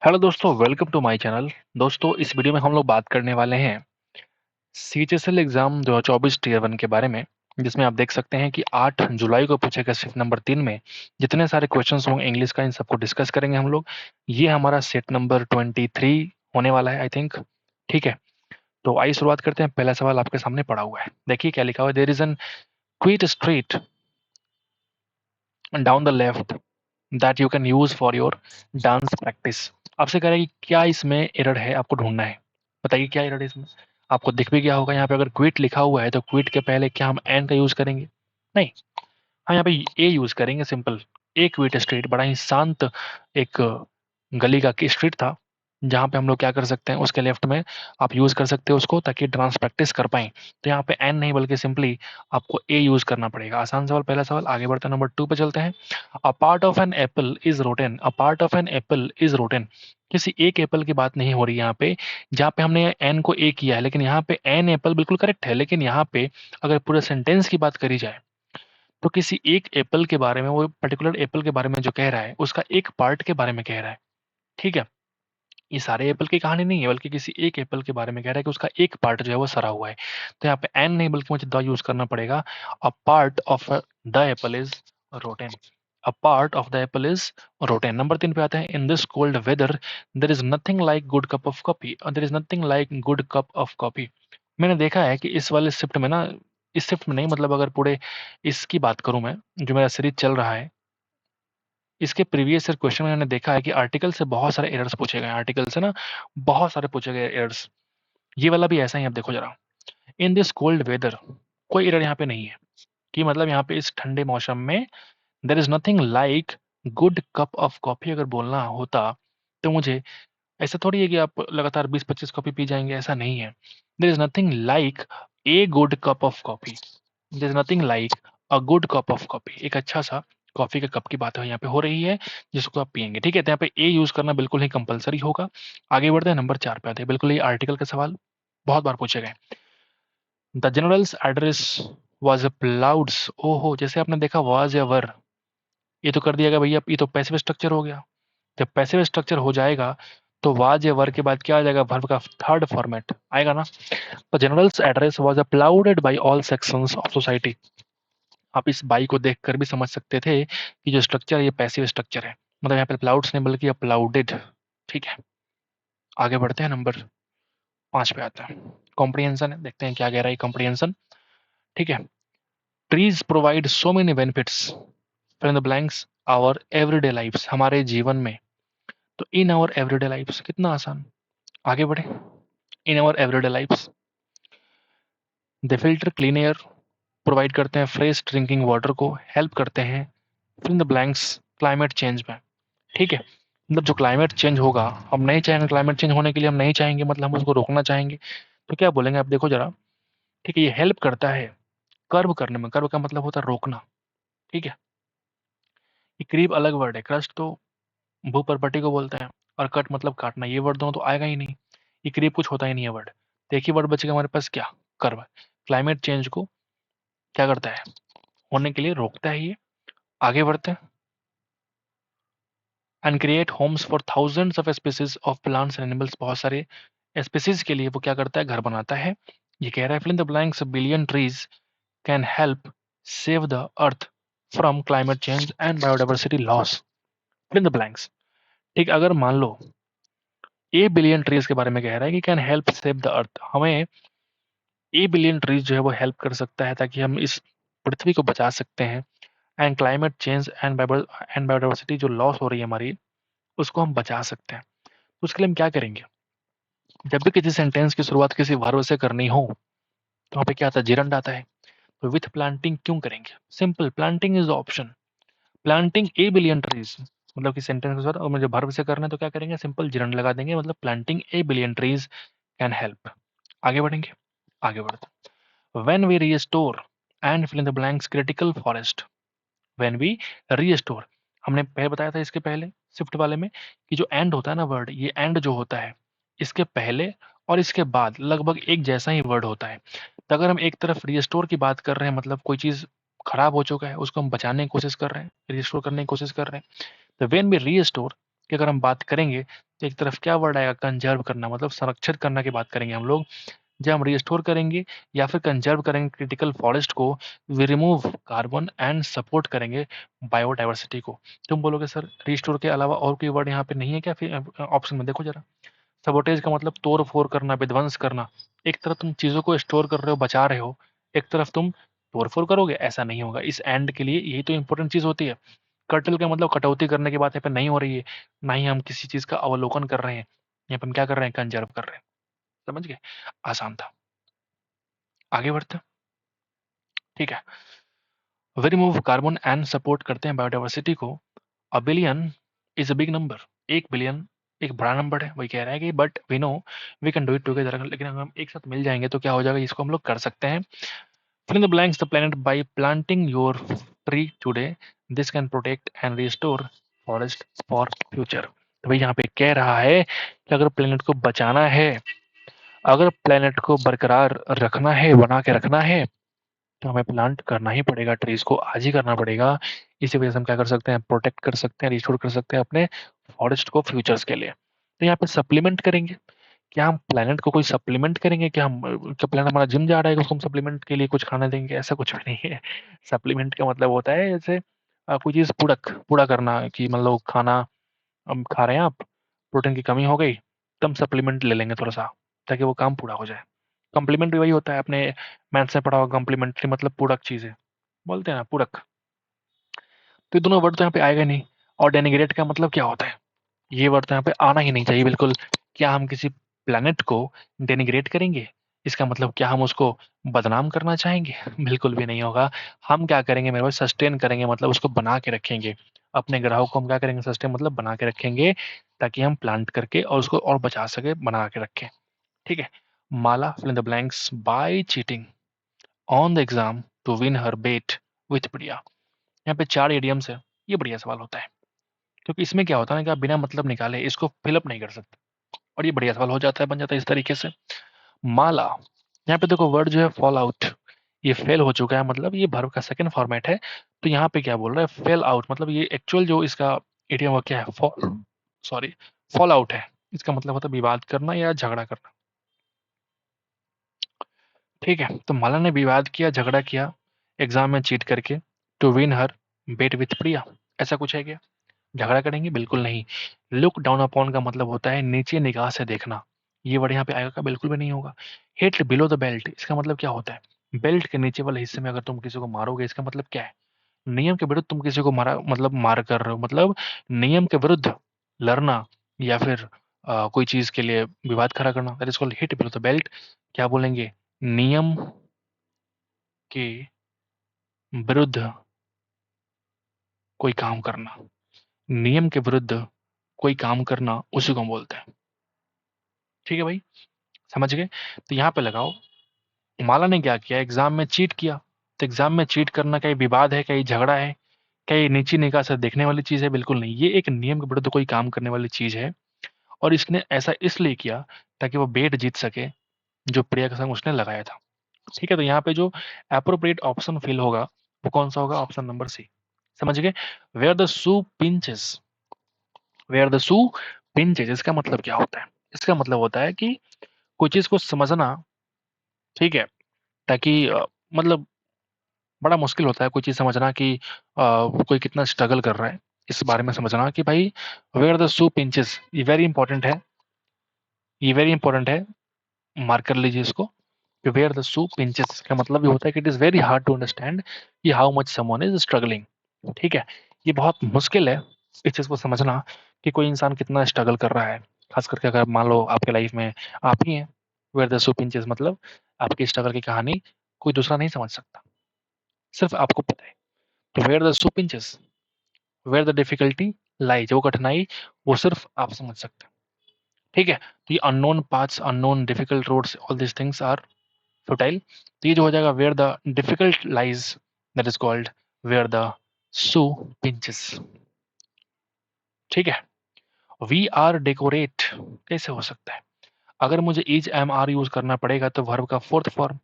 Hello दोस्तों, welcome to my channel. दोस्तों, इस वीडियो में हम लोग बात करने वाले हैं सीएचएसएल एग्जाम 2024 टीयर 1 के बारे में, जिसमें आप देख सकते हैं कि 8 जुलाई को पूछेगा शिफ्ट नंबर 3 में जितने सारे क्वेश्चंस होंगे इंग्लिश का, इन सबको डिस्कस करेंगे हम लोग। ये हमारा सेट नंबर 23 होने वाला है, आई थिंक। ठीक है, तो आइए शुरुआत करते हैं। पहला सवाल आपके सामने पड़ा हुआ है, देखिए क्या लिखा हुआ है। There is an quiet street down the left that you can use for your dance practice. आपसे कह रहा है कि क्या इसमें एरर है, आपको ढूंढना है। बताइए क्या एरर है इसमें। आपको दिख भी गया होगा यहाँ पे, अगर क्विट लिखा हुआ है तो क्विट के पहले क्या हम एन का यूज करेंगे? नहीं, हम यहाँ पे ए यूज करेंगे, सिंपल। ए क्विट स्ट्रीट बड़ा ही शांत एक गली का स्ट्रीट था, जहाँ पे हम लोग क्या कर सकते हैं, उसके लेफ्ट में आप यूज कर सकते हो उसको, ताकि डांस प्रैक्टिस कर पाएं। तो यहाँ पे एन नहीं बल्कि सिंपली आपको ए यूज करना पड़ेगा। आसान सवाल, पहला सवाल। आगे बढ़ते हैं, नंबर 2 पे चलते हैं। A part of an apple is rotten. A part of an apple is rotten. किसी एक एप्पल की बात नहीं हो रही यहाँ पे, जहाँ पे हमने एन को ए किया है, लेकिन यहाँ पे एन एप्पल बिल्कुल करेक्ट है, लेकिन यहाँ पे अगर पूरे सेंटेंस की बात करी जाए तो किसी एक एप्पल के बारे में, वो पर्टिकुलर एप्पल के बारे में जो कह रहा है उसका एक पार्ट के बारे में कह रहा है। ठीक है, ये सारे एप्पल की कहानी नहीं है, बल्कि किसी एक एप्पल के बारे में कह रहा है कि उसका एक पार्ट जो है वो सड़ा हुआ है। तो यहाँ पे एन नहीं बल्कि मुझे द यूज करना पड़ेगा। अ part of the Apple is rotten. A part of the Apple is rotten. Number 3 पे आते हैं। In this cold whether there is nothing like good cup of coffee. There is nothing like good cup of coffee. मैंने देखा है कि इस वाले shift में ना, इस शिफ्ट में नहीं, मतलब अगर पूरे इसकी बात करूं मैं, जो मेरा सीरीज चल रहा है, इसके प्रीवियस ईयर क्वेश्चन में मैंने देखा है कि आर्टिकल से बहुत सारे एरर्स पूछे गए हैं। आर्टिकल से ना बहुत सारे पूछे गए एरर्स। ये वाला भी ऐसा ही, आप देखो जरा। इन दिस कोल्ड वेदर, कोई एरर यहाँ पे नहीं है, कि मतलब यहाँ पे इस ठंडे मौसम में there is nothing like good cup of coffee अगर बोलना होता तो मुझे, ऐसा थोड़ी है कि आप लगातार 20-25 कॉफी पी जाएंगे, ऐसा नहीं है। There is nothing like a good cup of coffee. There is nothing like a good cup of coffee. एक अच्छा सा कॉफी के कप की बात है यहाँ पे हो रही है, जिसको आप पियेंगे। ठीक है, तो यहाँ पे ए यूज करना बिल्कुल ही कंपलसरी होगा। आगे बढ़ते हैं, नंबर 4 पे आते हैं। बिल्कुल ही आर्टिकल का सवाल, बहुत बार पूछे गए। The general's address was plaudits. ओहो, जैसे आपने देखा वाज या वर, ये तो कर दिया गया भैया, ये तो पैसिव स्ट्रक्चर हो गया। जब पैसिव स्ट्रक्चर हो जाएगा तो वाज या वर के बाद क्या आ जाएगा, वर्ब का थर्ड फॉर्मेट आएगा ना। तो general's address was applauded by all sections of society. आप इस बाई को देखकर भी समझ सकते थे कि जो स्ट्रक्चर है ये पैसिव स्ट्रक्चर है, मतलब यहाँ पे अपलाउड्स नहीं बल्कि अपलाउडेड। ठीक है, आगे बढ़ते हैं, नंबर 5 पे आते हैं। कॉम्प्रिहेंशन है, देखते हैं क्या कह रहा है कॉम्प्रिहेंशन। ठीक है, trees provide so many benefits fill in the blanks our everyday lifes. हमारे जीवन में, तो इन आवर एवरीडे लाइफ्स, कितना आसान। आगे बढ़े। In our everyday lifes they filter clean air, provide करते हैं फ्रेश ड्रिंकिंग वाटर को, हेल्प करते हैं fill in the blanks climate change में। ठीक है, मतलब जो क्लाइमेट चेंज होगा, हम नहीं चाहेंगे क्लाइमेट चेंज होने के लिए, हम नहीं चाहेंगे, मतलब हम उसको रोकना चाहेंगे, तो क्या बोलेंगे आप देखो जरा। ठीक है, ये हेल्प करता है कर्व करने में। कर्व का मतलब होता है रोकना। ठीक है, ये करीब अलग वर्ड है। क्रस्ट तो भू परपट्टी को बोलते हैं, और कट मतलब काटना। ये वर्ड दोनों तो आएगा ही नहीं, ये करीब कुछ होता ही नहीं है वर्ड। तो एक ही वर्ड बचेगा हमारे पास, क्या, कर्व। क्लाइमेट चेंज को क्या करता है, होने के लिए रोकता है ये। आगे बढ़ते हैं। And create Holmes for thousands of species of plants and animals. बहुत सारे स्पीसीज के लिए वो क्या करता है, घर बनाता है। ये कह रहा है fill in the blanks billion trees can help save the earth from climate change and biodiversity loss. Fill in the blanks. ठीक, अगर मान लो ए बिलियन ट्रीज के बारे में कह रहा है कि कैन हेल्प सेव द अर्थ, हमें ए बिलियन ट्रीज जो है वो हेल्प कर सकता है ताकि हम इस पृथ्वी को बचा सकते हैं। And climate change and biodiversity जो लॉस हो रही है हमारी, उसको हम बचा सकते हैं। तो उसके लिए हम क्या करेंगे, जब भी किसी सेंटेंस की शुरुआत किसी वर्ब से करनी हो तो वहाँ पे क्या आता है, जिरंड आता है। तो विथ प्लांटिंग क्यों करेंगे, simple, planting is option. Planting a billion trees, मतलब कि सेंटेंस के साथ, और मुझे वर्ब से करना है तो क्या करेंगे, सिंपल जिरंड लगा देंगे, मतलब planting a billion trees can help. आगे बढ़ेंगे, आगे बढ़ते। When we restore and fill in the blanks critical forest. When we restore, हमने पहले बताया था इसके पहले शिफ्ट वाले में, कि जो एंड होता है ना वर्ड, ये एंड जो होता है, इसके पहले और इसके बाद लगभग एक जैसा ही वर्ड होता है। तो अगर हम एक तरफ रीस्टोर की बात कर रहे हैं, मतलब कोई चीज खराब हो चुका है उसको हम बचाने की कोशिश कर रहे हैं, रिस्टोर करने की कोशिश कर रहे हैं। तो व्हेन वी रीस्टोर कि अगर हम बात करेंगे तो एक तरफ क्या वर्ड आएगा, कंजर्व करना, मतलब संरक्षित करना की बात करेंगे हम लोग। जब हम रिस्टोर करेंगे या फिर कंजर्व करेंगे क्रिटिकल फॉरेस्ट को, we remove carbon and support करेंगे बायोडाइवर्सिटी को। तुम बोलोगे सर रिस्टोर के अलावा और कोई वर्ड यहाँ पे नहीं है क्या, फिर ऑप्शन में देखो जरा। सबोटेज का मतलब तोड़ फोड़ करना, विध्वंस करना। एक तरफ तुम चीजों को स्टोर कर रहे हो, बचा रहे हो, एक तरफ तुम तोड़ फोड़ करोगे, ऐसा नहीं होगा। इस एंड के लिए यही तो इंपॉर्टेंट चीज होती है। कर्टल का मतलब कटौती करने की बात यहाँ पे नहीं हो रही है, ना ही हम किसी चीज का अवलोकन कर रहे हैं। यहाँ पे हम क्या कर रहे हैं, कंजर्व कर रहे हैं। समझ गए, आसान था। आगे बढ़ते हैं, ठीक है। वे रिमूव कार्बन एंड सपोर्ट करते हैं बायोडाइवर्सिटी को। A billion is a big number. 1 billion एक बड़ा नंबर है, वही कह रहा है कि but we know we can do it together. लेकिन अगर हम एक साथ मिल जाएंगे तो क्या हो जाएगा, इसको हम लोग कर सकते हैं। Fill in the blanks the planet by planting your tree today, this can protect and restore forest for future. तो भाई यहाँ पे कह रहा है कि अगर प्लेनेट को बचाना है, अगर प्लेनेट को बरकरार रखना है, बना के रखना है, तो हमें प्लांट करना ही पड़ेगा, ट्रीज को आज ही करना पड़ेगा। इसी वजह से हम क्या कर सकते हैं, प्रोटेक्ट कर सकते हैं, रिस्टोर कर सकते हैं अपने फॉरेस्ट को फ्यूचर्स के लिए। तो यहाँ पे सप्लीमेंट करेंगे, क्या हम प्लेनेट को कोई सप्लीमेंट करेंगे, क्या हम, क्या प्लेनेट हमारा जिम जा रहा है, उसको हम सप्लीमेंट के लिए कुछ खाना देंगे, ऐसा कुछ भी नहीं है। सप्लीमेंट का मतलब होता है जैसे कोई चीज पूरक पूरा करना, कि मतलब खाना हम खा रहे हैं आप, प्रोटीन की कमी हो गई, तो हम सप्लीमेंट ले लेंगे थोड़ा सा, ताकि वो काम पूरा हो जाए। कॉम्प्लीमेंट भी वही होता है, आपने मैथ्स में पढ़ा होगा, कॉम्प्लीमेंट्री मतलब पूरक चीजें बोलते हैं ना, पूरक। तो ये दोनों वर्ड तो यहाँ पे आएगा नहीं। और डेनिग्रेट का मतलब क्या होता है, ये वर्ड तो यहाँ पे आना ही नहीं चाहिए बिल्कुल। क्या हम किसी प्लेनेट को डेनिग्रेट करेंगे, इसका मतलब क्या हम उसको बदनाम करना चाहेंगे? बिल्कुल भी नहीं होगा। हम क्या करेंगे मेरे भाई, सस्टेन करेंगे, मतलब उसको बना के रखेंगे। अपने ग्रहों को हम क्या करेंगे, सस्टेन मतलब बना के रखेंगे, ताकि हम प्लांट करके और उसको और बचा सके, बना के रखें। ठीक है। Mala fill in the blanks by cheating on the exam to win her bet with Priya. यहाँ पे 4 इडियम्स है। ये बढ़िया सवाल होता है, क्योंकि इसमें क्या होता है ना कि आप बिना मतलब निकाले इसको फिलअप नहीं कर सकते, और ये बढ़िया सवाल हो जाता है, बन जाता है इस तरीके से। माला, यहाँ पे देखो वर्ड जो है फॉल आउट, ये फेल हो चुका है, मतलब ये वर्ब का सेकंड फॉर्मेट है। तो यहाँ पे क्या बोल रहा है, फेल आउट, मतलब ये एक्चुअल जो इसका इडियम वो क्या है, फॉल, सॉरी, फॉल आउट है। इसका मतलब होता है विवाद करना या झगड़ा करना। ठीक है, तो माला ने विवाद किया, झगड़ा किया एग्जाम में चीट करके, to win her bet with Priya. ऐसा कुछ है क्या, झगड़ा करेंगे? बिल्कुल नहीं। लुक डाउन अपॉन का मतलब होता है नीचे निगाह से देखना, ये वर्ड यहाँ पे आएगा का बिल्कुल भी नहीं होगा। हिट बिलो द बेल्ट, इसका मतलब क्या होता है, बेल्ट के नीचे वाले हिस्से में अगर तुम किसी को मारोगे, इसका मतलब क्या है, नियम के विरुद्ध तुम किसी को मारा, मतलब मार कर रहे हो, मतलब नियम के विरुद्ध लड़ना, या फिर कोई चीज के लिए विवाद खड़ा करना, that is called hit below the belt. क्या बोलेंगे, नियम के विरुद्ध कोई काम करना, नियम के विरुद्ध कोई काम करना, उसी को हम बोलते हैं। ठीक है भाई, समझ गए। तो यहाँ पे लगाओ, माला ने क्या किया, एग्जाम में चीट किया। तो एग्जाम में चीट करना क्या विवाद है, क्या झगड़ा है, क्या ये नीची निगाह से देखने वाली चीज है? बिल्कुल नहीं, ये एक नियम के विरुद्ध कोई काम करने वाली चीज है। और इसने ऐसा इसलिए किया ताकि वो बेट जीत सके, जो प्रिया के संग उसने लगाया था। ठीक है, तो यहाँ पे जो अप्रोप्रिएट ऑप्शन फिल होगा वो कौन सा होगा, ऑप्शन नंबर सी। समझ गए। Where the shoe pinches, where the shoe pinches, इसका मतलब क्या होता है, इसका मतलब होता है कि कोई चीज को समझना, ठीक है, ताकि मतलब बड़ा मुश्किल होता है कोई चीज़ समझना कि कोई कितना स्ट्रगल कर रहा है, इस बारे में समझना कि भाई वेयर द शू पिंचेस, ये वेरी इंपॉर्टेंट है, ये वेरी इंपॉर्टेंट है, मार्क कर लीजिए इसको। कि वेयर द शू पिंचेस का मतलब ये होता है कि it is very hard to understand कि how much someone is struggling. ठीक है, ये बहुत मुश्किल है इस चीज़ को समझना कि कोई इंसान कितना स्ट्रगल कर रहा है, खास करके अगर मान लो आपके लाइफ में आप ही हैं। वेयर द शू पिंचेस मतलब आपकी स्ट्रगल की कहानी कोई दूसरा नहीं समझ सकता, सिर्फ आपको पता है। तो where the shoe pinches, where the difficulty lies, वो कठिनाई वो सिर्फ आप समझ सकते हैं। ठीक है, तो ये unknown paths, unknown difficult roads, all this things are futile. तो ये जो हो जाएगा where the difficult lies, that is called where the shoe pinches. ठीक है, वी आर डेकोरेट कैसे हो सकता है, अगर मुझे इज एम आर यूज करना पड़ेगा तो वर्ब का फोर्थ फॉर्म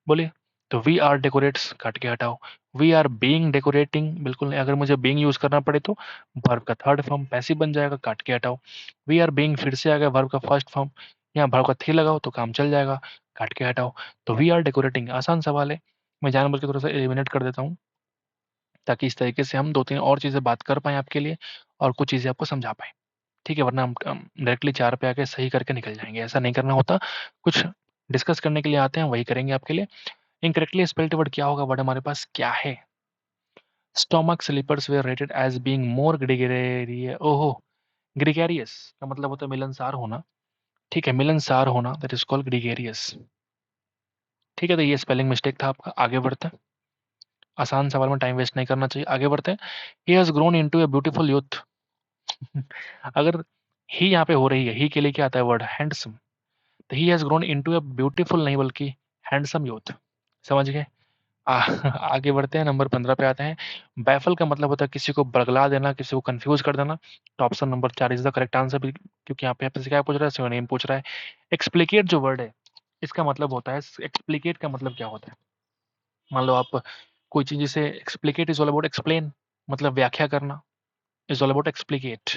बोलिए। तो वी आर डेकोरेट्स काट के हटाओ। वी आर बीइंग डेकोरेटिंग बिल्कुल नहीं, अगर मुझे बीइंग यूज करना पड़े तो वर्ब का थर्ड फॉर्म पैसिव बन जाएगा, काट के हटाओ। वी आर बीइंग फिर से आ गया वर्ब का फर्स्ट फॉर्म, यहाँ वर्ब का थी लगाओ तो काम चल जाएगा, काट के हटाओ। तो वी आर डेकोरेटिंग आसान सवाल है, मैं जानबूझ के थोड़ा सा एलिमिनेट कर देता हूँ ताकि इस तरीके से हम 2-3 और चीज़ें बात कर पाएँ आपके लिए और कुछ चीज़ें आपको समझा पाएँ। ठीक है? वरना हम डायरेक्टली 4 पे आके सही करके निकल जाएँगे, ऐसा नहीं करना होता। कुछ डिस्कस करने के लिए आते हैं, वही करेंगे आपके लिए। इनकरेक्टली स्पेल्ड वर्ड क्या होगा? वर्ड हमारे पास क्या है? Stomach sleepers were rated as being more gregarious का मतलब होता है मिलनसार होना। ठीक है? मिलनसार होना दैट इज़ कॉल्ड ग्रेगेरियस। ठीक है? तो ये स्पेलिंग मिस्टेक था आपका, आगे बढ़ते हैं। आसान सवाल में टाइम वेस्ट नहीं करना चाहिए, आगे बढ़ते हैं। He has grown into a beautiful youth. अगर ही यहाँ पे हो रही है, ही के लिए क्या आता है वर्ड? हैंडसम। तो he has grown into a beautiful नहीं बल्कि हैंडसम यूथ। समझ गए? आ, आगे बढ़ते हैं, नंबर 15 पे आते हैं। बैफल का मतलब होता है किसी को बरगला देना, किसी को कंफ्यूज कर देना। तो option number 4 is the correct answer, क्योंकि यहाँ पे आपसे क्या पूछ रहा है? सिनोनिम पूछ रहा है। एक्सप्लिकेट जो वर्ड है, इसका मतलब होता है, एक्सप्लिकेट का मतलब क्या होता है? मान लो आप कोई चीज, जिसे explicate is all about explain, मतलब व्याख्या करना, इज ऑल अबाउट एक्सप्लिकेट,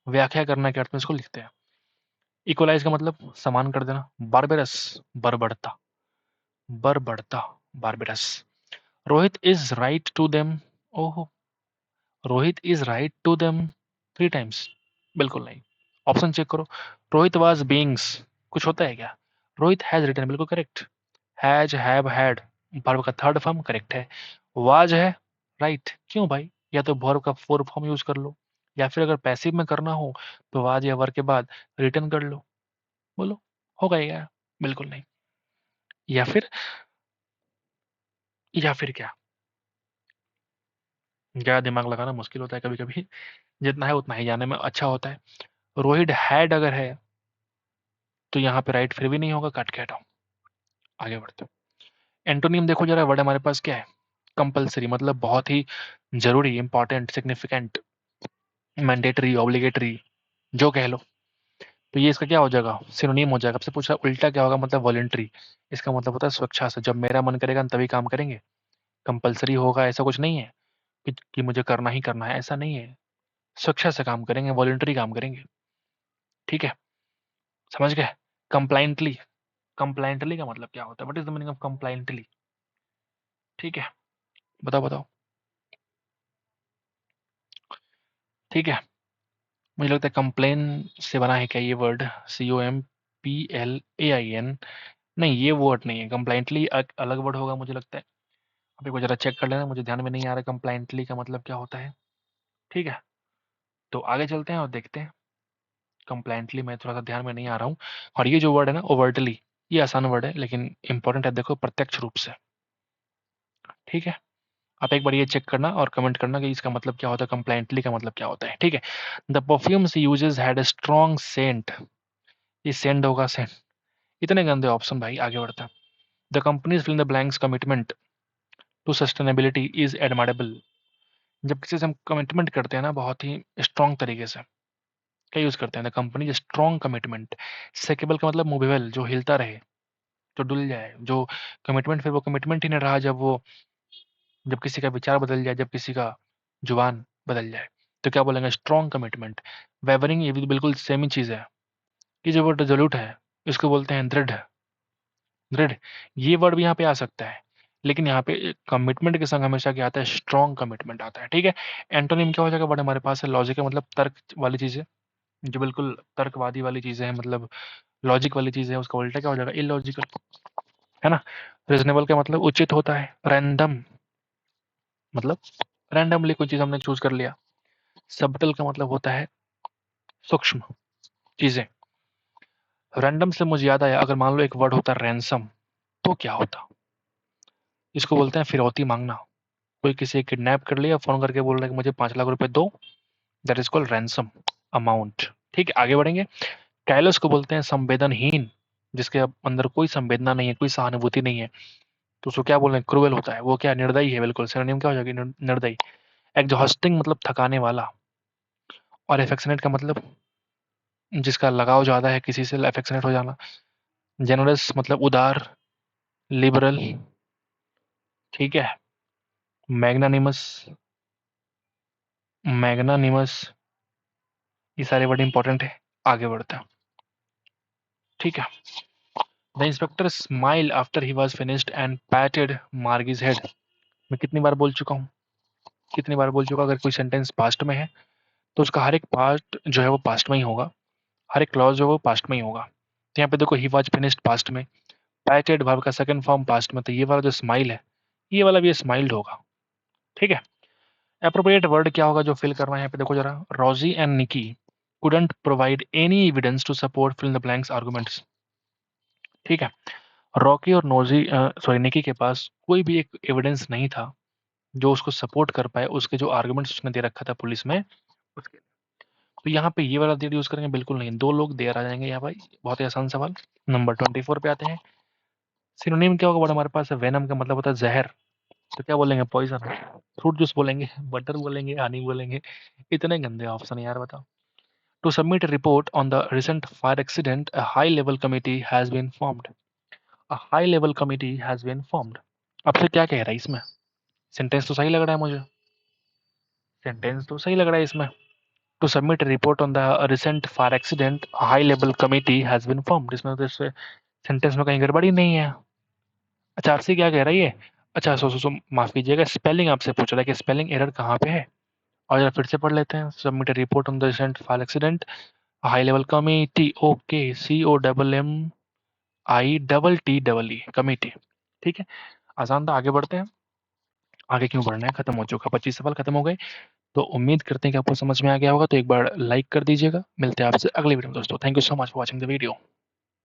व्याख्या करना के अर्थ में इसको लिखते हैं। इक्वलाइज का मतलब समान कर देना। बारबेरस बरबड़ता, बरबड़ता, barbarous. Rohit is right to them. ओहो, Rohit is right to them 3 times. बिल्कुल नहीं, ऑप्शन चेक करो। रोहित वाज बीइंग्स, कुछ होता है क्या? रोहित हैज रिटन, बिल्कुल correct. Has, have, had, verb का थर्ड फॉर्म करेक्ट है। वाज है, राइट। क्यों भाई? या तो वर्ब का फोर्थ फॉर्म यूज कर लो, या फिर अगर पैसिव में करना हो तो वाज या वर्ब के बाद रिटर्न कर लो। बोलो, होगा ये? बिल्कुल नहीं। या फिर, या फिर क्या? ज़्यादा दिमाग लगाना मुश्किल होता है कभी-कभी, जितना है उतना ही जाने में अच्छा होता है। रोहित हैड अगर है, तो यहाँ पे राइट फिर भी नहीं होगा, काट के हटाओ। आगे बढ़ते हैं। एंटोनिम देखो जरा, वर्ड हमारे पास क्या है? कंपल्सरी, मतलब बहुत ही ज़रूरी, इम्पोर्टेंट, सिग्निफिकेंट, मैंडेटरी, ऑब्लिगेटरी, जो कह लो। तो ये इसका क्या हो जाएगा? सिनोनिम हो जाएगा। आपसे पूछा उल्टा क्या होगा? मतलब वॉलंटरी। इसका मतलब होता है स्वेच्छा से, जब मेरा मन करेगा तभी काम करेंगे। कंपल्सरी होगा ऐसा कुछ नहीं है कि मुझे करना ही करना है, ऐसा नहीं है। स्वेच्छा से काम करेंगे, वॉलंटरी काम करेंगे। ठीक है? समझ गए? कंप्लाइंटली, कंप्लाइंटली का मतलब क्या होता है? What is the meaning of compliantly? ठीक है, बताओ बताओ। ठीक है, मुझे लगता है कंप्लेन से बना है क्या ये वर्ड? COMPLAIN। नहीं, ये वर्ड नहीं है। कंप्लाइंटली अलग वर्ड होगा मुझे लगता है। आप एक बार जरा चेक कर लेना, मुझे ध्यान में नहीं आ रहा कंप्लाइंटली का मतलब क्या होता है। ठीक है, तो आगे चलते हैं और देखते हैं। कंप्लाइंटली मैं थोड़ा सा ध्यान में नहीं आ रहा हूँ। और ये जो वर्ड है ना, ओवर्टली, ये आसान वर्ड है लेकिन इंपॉर्टेंट है, देखो प्रत्यक्ष रूप से। ठीक है, आप एक बार ये चेक करना और कमेंट करना कि इसका मतलब क्या होता है, कंप्लाइंटली का मतलब क्या होता है। ठीक है, the perfumes uses had a strong scent. ये सेंट होगा, सेंट। इतने गंदे ऑप्शन भाई, आगे बढ़ता है। The companies fill the blanks commitment to sustainability is admirable. जब किसी से हम कमिटमेंट करते हैं ना बहुत ही स्ट्रॉन्ग तरीके से, क्या यूज करते हैं? The company strong commitment. सेकेबल का मतलब मूवेबल, जो हिलता रहे, जो डुल जाए, जो कमिटमेंट फिर वो कमिटमेंट ही नहीं रहा जब किसी का विचार बदल जाए, जब किसी का जुबान बदल जाए, तो क्या बोलेंगे? Strong commitment. वेवरिंग, ये भी बिल्कुल सेम ही चीज़ है। ये जो वर्ड रेजोल्यूट है, इसको बोलते हैं दृढ़। दृढ़, ये वर्ड भी यहाँ पे आ सकता है, लेकिन यहाँ पे कमिटमेंट के संग हमेशा क्या आता है? स्ट्रॉन्ग कमिटमेंट आता है। ठीक है, एंटोनिम क्या हो जाएगा? वर्ड हमारे पास है लॉजिक का मतलब तर्क वाली चीज़ें, जो बिल्कुल तर्कवादी वाली चीज़ें हैं, मतलब लॉजिक वाली चीज़ें हैं, उसका उल्टा क्या हो जाएगा? इलॉजिकल, है ना? रीजनेबल का मतलब उचित होता है। रैंडम, मतलब रैंडमली कोई चीज़ हमने चूज कर लिया। सबटल का मतलब होता है सूक्ष्म चीजें। रैंडम से मुझे याद आया, अगर मान लो एक वर्ड होता रैंसम, तो क्या होता? इसको बोलते हैं फिरौती मांगना। कोई किसी किडनैप कर लिया, फोन करके बोल रहा है कि मुझे 5 लाख रुपए दो, that is called ransom amount. ठीक है, आगे बढ़ेंगे। कैलस को बोलते हैं संवेदनहीन, जिसके अंदर कोई संवेदना नहीं है, कोई सहानुभूति नहीं है, तो उसको क्या बोल रहे हैं? क्रूएल होता है। वो क्या? निर्दयी है, बिल्कुल। सिनोनिम क्या हो जाएगी? निर्दयी। एग्जॉस्टिंग मतलब थकाने वाला। और एफेक्शनेट का मतलब जिसका लगाव ज्यादा है किसी से, एफेक्शनेट हो जाना। जेनरस मतलब उदार, लिबरल, ठीक है? मैग्नानिमस, मैग्नानिमस, ये सारे वर्ड इंपॉर्टेंट है। आगे बढ़ते हैं। ठीक है? The inspector smile after he was finished and patted Margie's head. मैं कितनी बार बोल चुका हूँ, कितनी बार बोल चुका, अगर कोई सेंटेंस पास्ट में है तो उसका हर एक पार्ट जो है वो पास्ट में ही होगा, हर एक क्लॉज जो है वो पास्ट में ही होगा। तो यहाँ पे देखो ही वाज फिनिश्ड पास्ट में, पैटेड वर्ब का सेकंड फॉर्म पास्ट में, तो ये वाला जो स्माइल है, ये वाला भी स्माइल्ड होगा। ठीक है? एप्रोप्रिएट वर्ड क्या होगा जो फिल करना है यहाँ पे, देखो जरा। Rosie and Nikki couldn't provide any evidence to support fill in the blanks arguments। ठीक है? रॉकी और नोजी सॉरी निकी के पास कोई भी एक एविडेंस नहीं था जो उसको सपोर्ट कर पाए उसके जो आर्गुमेंट्स उसने दे रखा था पुलिस में उसके। तो यहाँ पे ये वाला डेट यूज करेंगे बिल्कुल नहीं, दो लोग देर आ जाएंगे यहाँ भाई। बहुत ही आसान सवाल। नंबर 24 पे आते हैं। सिनोनिम क्या होगा बड़ा हमारे पास? वेनम का मतलब होता है जहर, तो क्या बोलेंगे? पॉइजन। फ्रूट जूस बोलेंगे, बटर बोलेंगे, हनी बोलेंगे। इतने गंदे ऑप्शन यार, बताओ। To submit report on the recent fire accident a high level committee has been formed. A high level committee has been formed. आपसे क्या कह रहा है इसमें? सेंटेंस तो सही लग रहा है मुझे, सेंटेंस तो सही लग रहा है इसमें। To submit report on the recent fire accident high level committee has been formed, इसमें तो सेंटेंस में कहीं गड़बड़ी नहीं है। अच्छा आपसे क्या कह रहा है ये? अच्छा सो माफ कीजिएगा, स्पेलिंग आपसे पूछ रहा है कि स्पेलिंग एरर कहाँ पे है। और जरा फिर से पढ़ लेते हैं। Submit report on the recent fire accident high level committee, okay, COMMITTEE committee. ठीक है? आसान था। आगे बढ़ते हैं। आगे क्यों बढ़ना है, खत्म हो चुका, 25 सवाल खत्म हो गए। तो उम्मीद करते हैं कि आपको समझ में आ गया होगा। तो एक बार लाइक कर दीजिएगा। मिलते हैं आपसे अगली वीडियो में दोस्तों। Thank you so much for watching the video.